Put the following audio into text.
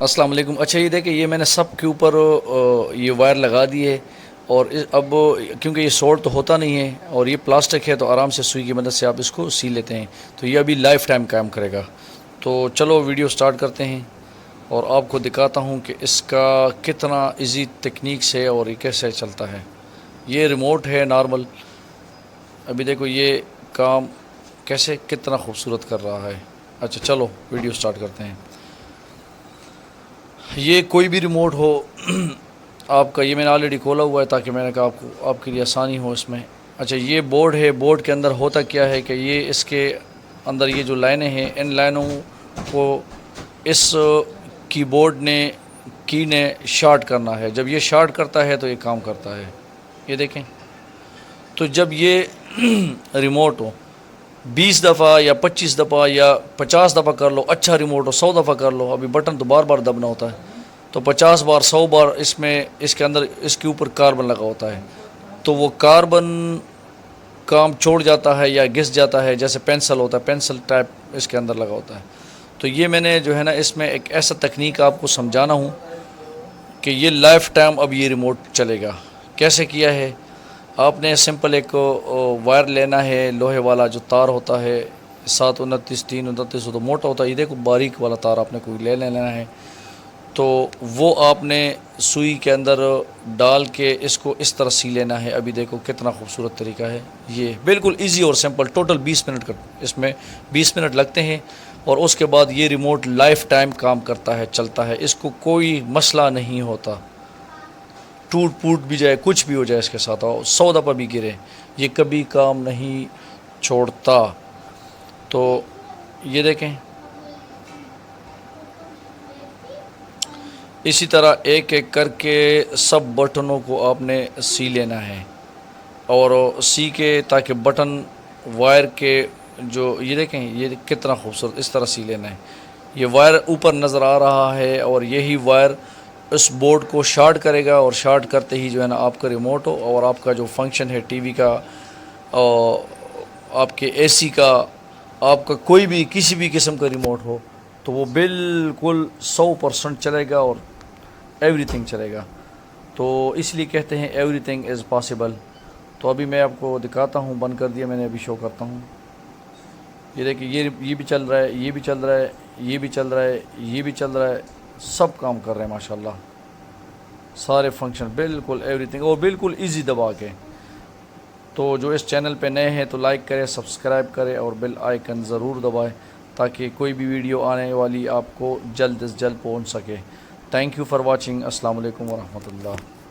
السلام علیکم۔ اچھا یہ دیکھیں، یہ میں نے سب کے اوپر یہ وائر لگا دی ہے، اور اب کیونکہ یہ سوڑ تو ہوتا نہیں ہے اور یہ پلاسٹک ہے تو آرام سے سوئی کی مدد سے آپ اس کو سی لیتے ہیں، تو یہ ابھی لائف ٹائم کام کرے گا۔ تو چلو ویڈیو سٹارٹ کرتے ہیں اور آپ کو دکھاتا ہوں کہ اس کا کتنا ایزی ٹیکنیک سے اور یہ کیسے چلتا ہے۔ یہ ریموٹ ہے نارمل، ابھی دیکھو یہ کام کیسے کتنا خوبصورت کر رہا ہے۔ اچھا چلو ویڈیو سٹارٹ کرتے ہیں۔ یہ کوئی بھی ریموٹ ہو آپ کا، یہ میں نے آلریڈی کھولا ہوا ہے تاکہ میں نے کہا آپ کے لیے آسانی ہو اس میں۔ اچھا یہ بورڈ ہے، بورڈ کے اندر ہوتا کیا ہے کہ یہ اس کے اندر یہ جو لائنیں ہیں، ان لائنوں کو اس کی بورڈ نے شارٹ کرنا ہے۔ جب یہ شارٹ کرتا ہے تو یہ کام کرتا ہے۔ یہ دیکھیں، تو جب یہ ریموٹ ہو 20 دفعہ یا 25 دفعہ یا 50 دفعہ کر لو، اچھا ریموٹ ہو 100 دفعہ کر لو، ابھی بٹن تو بار بار دبنا ہوتا ہے، تو 50 بار 100 بار اس کے اندر اس کے اوپر کاربن لگا ہوتا ہے، تو وہ کاربن کام چھوڑ جاتا ہے یا گھس جاتا ہے، جیسے پینسل ہوتا ہے، پینسل ٹائپ اس کے اندر لگا ہوتا ہے۔ تو یہ میں نے جو ہے نا اس میں ایک ایسا تکنیک آپ کو سمجھانا ہوں کہ یہ لائف ٹائم اب یہ ریموٹ چلے گا۔ کیسے کیا ہے؟ آپ نے سمپل ایک وائر لینا ہے، لوہے والا جو تار ہوتا ہے 729 329 تو موٹا ہوتا ہے، یہ دیکھو باریک والا تار آپ نے کوئی لے لینا ہے، تو وہ آپ نے سوئی کے اندر ڈال کے اس کو اس طرح سی لینا ہے۔ ابھی دیکھو کتنا خوبصورت طریقہ ہے، یہ بالکل ایزی اور سمپل، ٹوٹل 20 منٹ کا اس میں 20 منٹ لگتے ہیں، اور اس کے بعد یہ ریموٹ لائف ٹائم کام کرتا ہے، چلتا ہے، اس کو کوئی مسئلہ نہیں ہوتا، ٹوٹ پوٹ بھی جائے کچھ بھی ہو جائے اس کے ساتھ، 100 دفعہ بھی گرے یہ کبھی کام نہیں چھوڑتا۔ تو یہ دیکھیں، اسی طرح ایک ایک کر کے سب بٹنوں کو آپ نے سی لینا ہے، اور سی کے تاکہ بٹن وائر کے جو یہ دیکھیں یہ کتنا خوبصورت اس طرح سی لینا ہے۔ یہ وائر اوپر نظر آ رہا ہے اور یہی وائر اس بورڈ کو شارٹ کرے گا، اور شارٹ کرتے ہی جو ہے نا آپ کا ریموٹ ہو اور آپ کا جو فنکشن ہے ٹی وی کا، آپ کے اے سی کا، آپ کا کوئی بھی کسی بھی قسم کا ریموٹ ہو، تو وہ بالکل 100% چلے گا اور ایوری تھنگ چلے گا۔ تو اس لیے کہتے ہیں ایوری تھنگ از پاسبل۔ تو ابھی میں آپ کو دکھاتا ہوں، بند کر دیا میں نے، ابھی شو کرتا ہوں۔ یہ دیکھیں یہ بھی چل رہا ہے، یہ بھی چل رہا ہے، یہ بھی چل رہا ہے، یہ بھی چل رہا ہے، سب کام کر رہے ہیں ماشاءاللہ، سارے فنکشن بالکل ایوری تھنگ، اور بالکل ایزی دبا کے۔ تو جو اس چینل پہ نئے ہیں تو لائک کریں، سبسکرائب کریں اور بیل آئیکن ضرور دبائیں تاکہ کوئی بھی ویڈیو آنے والی آپ کو جلد از جلد پہنچ سکے۔ Thank you for watching. السلام علیکم ورحمۃ اللہ۔